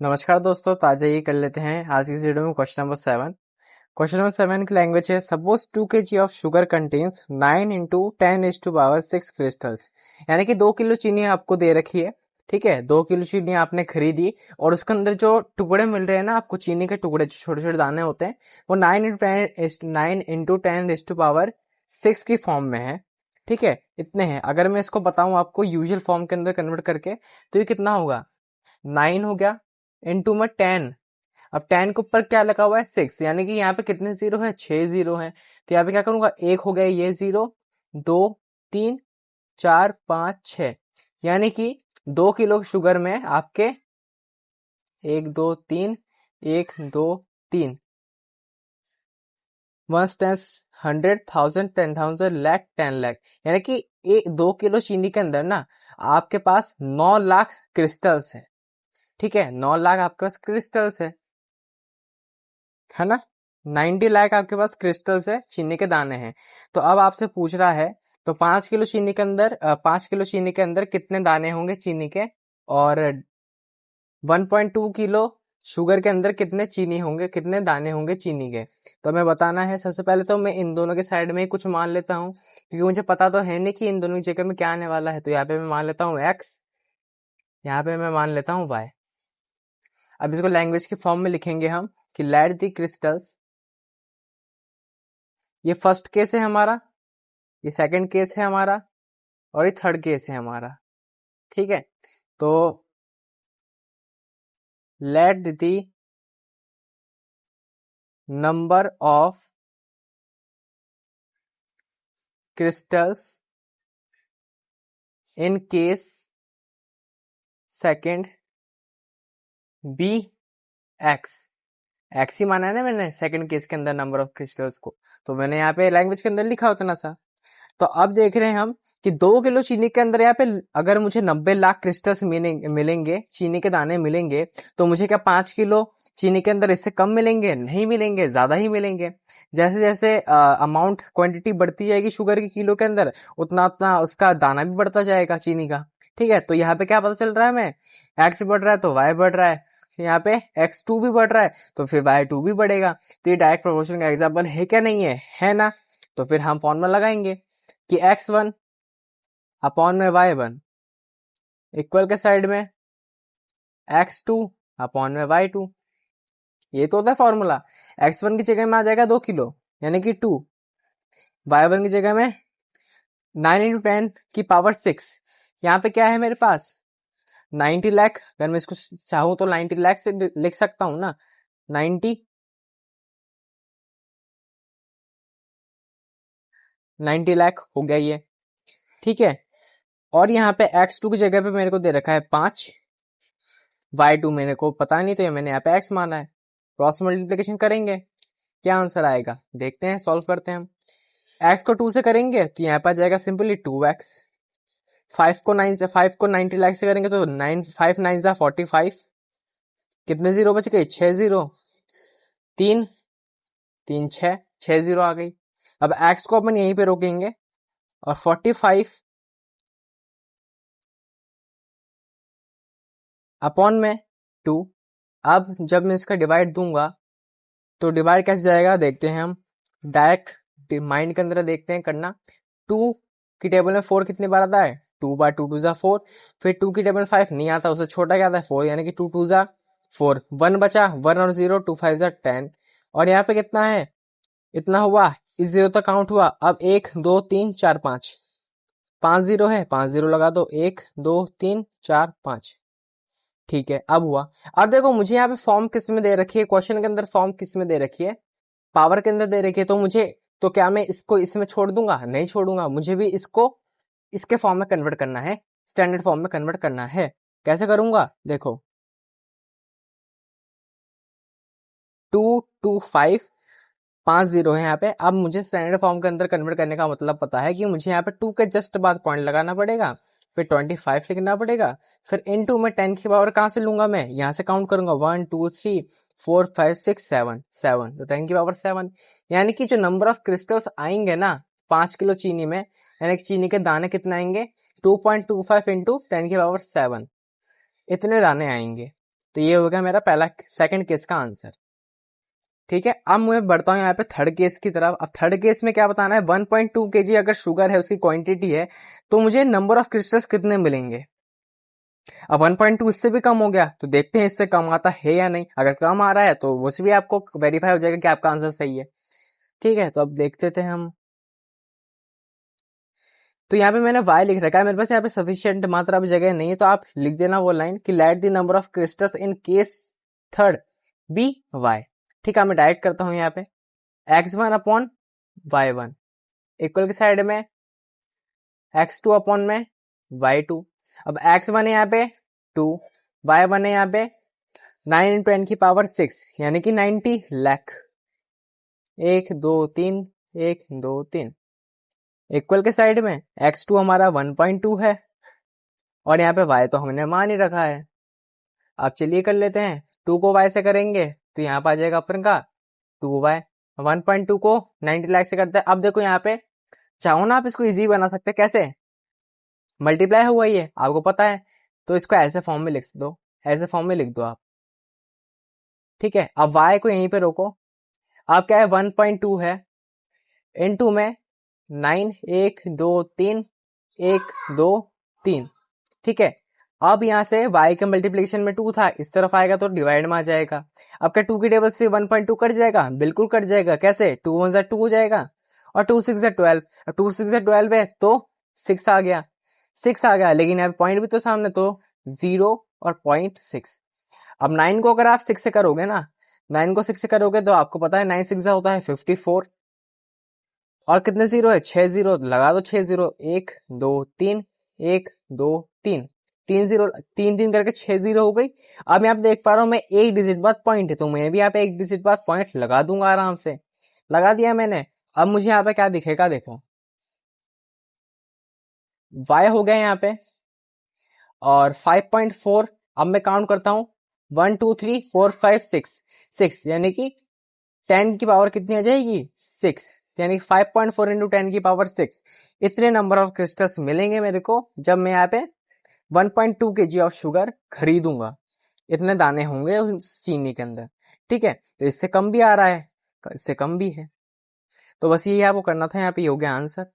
नमस्कार दोस्तों, तो आज ये कर लेते हैं आज की इस वीडियो में क्वेश्चन नंबर 7। क्वेश्चन नंबर 7 की लैंग्वेज है, suppose 2 kg of sugar contains 9 into 10⁻6 crystals. यानी कि 2 किलो चीनी आपको दे रखी है। ठीक है, 2 किलो चीनी आपने खरीदी और उसके अंदर जो टुकड़े मिल रहे हैं ना आपको, चीनी के टुकड़े जो छोटे छोटे दाने होते हैं, वो 9 इंटू 10⁻6 की फॉर्म में है। ठीक है, इतने हैं। अगर मैं इसको बताऊं आपको यूजुअल फॉर्म के अंदर कन्वर्ट करके, तो ये कितना होगा? 9 हो गया इंटू में 10। अब 10 के ऊपर क्या लगा हुआ है? 6, यानी कि यहाँ पे कितने जीरो है? 6 जीरो है। तो यहाँ पे क्या करूंगा, एक हो गया ये जीरो, 2 3 4 5 6, यानी कि 2 किलो शुगर में आपके 1 2 3 1 2 3 1 10 100 1000 10,000 लाख 10 लाख, यानी कि 2 किलो चीनी के अंदर ना आपके पास 9 लाख क्रिस्टल्स है। ठीक है, 9 लाख आपके पास क्रिस्टल्स है ना। 90 लाख आपके पास क्रिस्टल्स है, चीनी के दाने हैं। तो अब आपसे पूछ रहा है, तो 5 किलो चीनी के अंदर 5 किलो चीनी के अंदर कितने दाने होंगे चीनी के, और 1.2 किलो शुगर के अंदर कितने चीनी होंगे, कितने दाने होंगे चीनी के। तो हमें बताना है। सबसे पहले तो मैं इन दोनों के साइड में ही कुछ मान लेता हूँ, क्योंकि मुझे पता तो है नहीं कि इन दोनों की जगह में क्या आने वाला है। तो यहाँ पे मैं मान लेता हूँ x, यहाँ पे मैं मान लेता हूँ y। अब इसको लैंग्वेज की फॉर्म में लिखेंगे हम कि लेट द क्रिस्टल्स, ये फर्स्ट केस है हमारा, ये सेकंड केस है हमारा, और ये थर्ड केस है हमारा। ठीक है, तो let the number of crystals in case second be x. X ही माना है ना मैंने सेकंड केस के अंदर नंबर ऑफ क्रिस्टल्स को, तो मैंने यहाँ पे लैंग्वेज के अंदर लिखा उतना सा। तो अब देख रहे हैं हम कि 2 किलो चीनी के अंदर यहाँ पे अगर मुझे 90 लाख क्रिस्टल्स मिलेंगे, चीनी के दाने मिलेंगे, तो मुझे क्या 5 किलो चीनी के अंदर इससे कम मिलेंगे? नहीं मिलेंगे, ज्यादा ही मिलेंगे। जैसे जैसे अमाउंट क्वांटिटी बढ़ती जाएगी शुगर के किलो के अंदर, उतना उतना उसका दाना भी बढ़ता जाएगा चीनी का। ठीक है, तो यहाँ पे क्या पता चल रहा है हमें, एक्स बढ़ रहा है तो वाई बढ़ रहा है, यहाँ पे x2 भी बढ़ रहा है तो फिर y2 भी बढ़ेगा। तो ये डायरेक्ट प्रोपोर्शन का एग्जांपल है क्या? नहीं है ना। तो फिर हम फॉर्मूला लगाएंगे कि x1 अपॉन में y1 इक्वल के साइड में x2 अपॉन में y2। ये तो होता है फॉर्मूला। x1 की जगह में आ जाएगा 2 किलो यानी कि 2, y1 की जगह में 9 इंटू 10 की पावर 6। यहाँ पे क्या है मेरे पास? 90 लाख। अगर मैं इसको चाहूं तो 90 लाख से लिख सकता हूं ना, 90 लाख हो गया ये। ठीक है, और यहाँ पे x2 की जगह पे मेरे को दे रखा है 5, y2 मेरे को पता नहीं, तो ये मैंने यहाँ पे x माना है। क्रॉस मल्टीप्लिकेशन करेंगे, क्या आंसर आएगा देखते हैं, सॉल्व करते हैं हम। x को 2 से करेंगे तो यहाँ पे आ जाएगा सिंपली 2x। 5 को 90 लाख से करेंगे तो 5 9 जा 45। कितने जीरो बच गए? 6 जीरो, 3 3 6 जीरो आ गई। अब x को अपन यहीं पे रोकेंगे और 45 अपॉन में 2। अब जब मैं इसका डिवाइड दूंगा तो डिवाइड कैसे जाएगा देखते हैं हम। डायरेक्ट माइंड के अंदर देखते हैं करना। 2 की टेबल में 4 कितनी बार आता है? 2 बार 2 2 जा 4। फिर 2 की टेबल में 5 नहीं आता, उससे छोटा क्या आता है? 4, यानी कि 2 2 जा 4। 1 बचा, 1 और 0, 2 5 जा 10। और यहाँ पे कितना है? इतना हुआ, इस जीरो तक काउंट हुआ। अब 1 2 3 4 5, 5 जीरो है, 5 जीरो लगा दो, 1 2 3 4 5। ठीक है, अब हुआ। अब देखो मुझे यहाँ पे फॉर्म किस में दे रखी है, क्वेश्चन के अंदर फॉर्म किस में दे रखी है? पावर के अंदर दे रखी है। तो मुझे, तो क्या मैं इसको इसमें छोड़ दूंगा? नहीं छोड़ूंगा, मुझे भी इसको इसके फॉर्म में कन्वर्ट करना है, स्टैंडर्ड फॉर्म में कन्वर्ट करना है। कैसे करूंगा देखो, 2 2 5 5 जीरो है यहाँ पे। अब मुझे स्टैंडर्ड फॉर्म के अंदर कन्वर्ट करने का मतलब पता है कि मुझे यहाँ पे 2 के जस्ट बाद पॉइंट लगाना पड़ेगा, फिर 25 लिखना पड़ेगा, फिर इनटू में 10 की पावर कहाँ से लूंगा? मैं यहाँ से काउंट करूंगा, 1 2 3 4 5 6 7 7, तो 10 की पावर 7। यानी कि जो नंबर ऑफ क्रिस्टल्स आएंगे ना 5 किलो चीनी में, यानी कि चीनी के दाने कितने आएंगे? 2.25 इंटू 10 की पावर 7, इतने दाने आएंगे। तो ये हो गया मेरा पहला सेकंड केस का आंसर। ठीक है, अब मैं बढ़ता हूँ यहाँ पे थर्ड केस की तरफ। अब थर्ड केस में क्या बताना है, 1.2 kg अगर शुगर है, उसकी क्वांटिटी है, तो मुझे नंबर ऑफ क्रिस्टल्स कितने मिलेंगे। अब 1.2 इससे भी कम हो गया, तो देखते हैं इससे कम आता है या नहीं। अगर कम आ रहा है तो वो भी आपको वेरीफाई हो जाएगा कि आपका आंसर सही है। ठीक है, तो अब देखते थे हम। तो यहाँ पे मैंने y लिख रखा है, मेरे पास यहाँ पे सफिशिएंट मात्रा में जगह नहीं है, तो आप लिख देना वो लाइन कि let the number of crystals in case third be y। ठीक है, मैं डायरेक्ट करता हूँ यहाँ पे x1 अपॉन y1 इक्वल की साइड में x2 अपॉन में y2। अब x1 है यहाँ पे 2, y1 है यहाँ पे 9 इंटू 10 की पावर 6 यानी कि 90 लाख। 1 2 3 1 2 3 इक्वल के साइड में x2 हमारा 1.2 है और यहाँ पे y तो हमने मान ही रखा है। अब चलिए कर लेते हैं, 2 को y से करेंगे तो यहाँ पे आ जाएगा अपन का 2y। 1.2 को 90 लाख से करते हैं। अब देखो यहाँ पे चाहो ना आप इसको इजी बना सकते हैं, कैसे, मल्टीप्लाई हुआ ही है आपको पता है, तो इसको ऐसे फॉर्म में लिख दो, ऐसे फॉर्म में लिख दो आप। ठीक है, अब y को यहीं पे रोको। अब क्या है, 1.2 है इनटू में 9 1 2 3 1 2 3। ठीक है, अब यहाँ से y के मल्टीप्लिकेशन में 2 था, इस तरफ आएगा तो डिवाइड में आ जाएगा। अब क्या 2 की टेबल से 1.2 कट जाएगा, बिल्कुल कट जाएगा। कैसे, 2 1 2 हो जाएगा और 2 6 12, 2 6 12 है तो 6 आ गया, 6 आ गया। लेकिन यहाँ पे पॉइंट भी तो सामने, तो 0 और 0.6। अब 9 को अगर आप 6 से करोगे ना, 9 को 6 से करोगे तो आपको पता है 9 6 होता है 54 और कितने जीरो है, 6 जीरो लगा दो, 6 जीरो 1 2 3 1 2 3 3 जीरो 3 3 करके 6 जीरो हो गई। अब यहाँ पे देख पा रहा हूँ मैं एक डिजिट बाद पॉइंट है, तो मैं भी यहाँ पे एक डिजिट बाद पॉइंट लगा दूंगा, आराम से लगा दिया मैंने। अब मुझे यहाँ पे क्या दिखेगा, देखो y हो गया यहाँ पे और 5.4। अब मैं काउंट करता हूँ 1 2 3 4 5 6 6 यानी कि 10 की पावर कितनी आ जाएगी, 6, यानी 5.4 इंटू 10 की पावर 6। इतने नंबर ऑफ क्रिस्टल्स मिलेंगे मेरे को जब मैं यहाँ पे 1.2 kg ऑफ शुगर खरीदूंगा। इतने दाने होंगे उस चीनी के अंदर। ठीक है, तो इससे कम भी आ रहा है, इससे कम भी है, तो बस यही आपको करना था। यहाँ पे हो गया आंसर।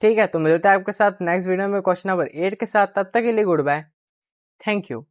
ठीक है, तो मिलता है आपके साथ नेक्स्ट वीडियो में क्वेश्चन नंबर 8 के साथ। तब तक के लिए गुड बाय, थैंक यू।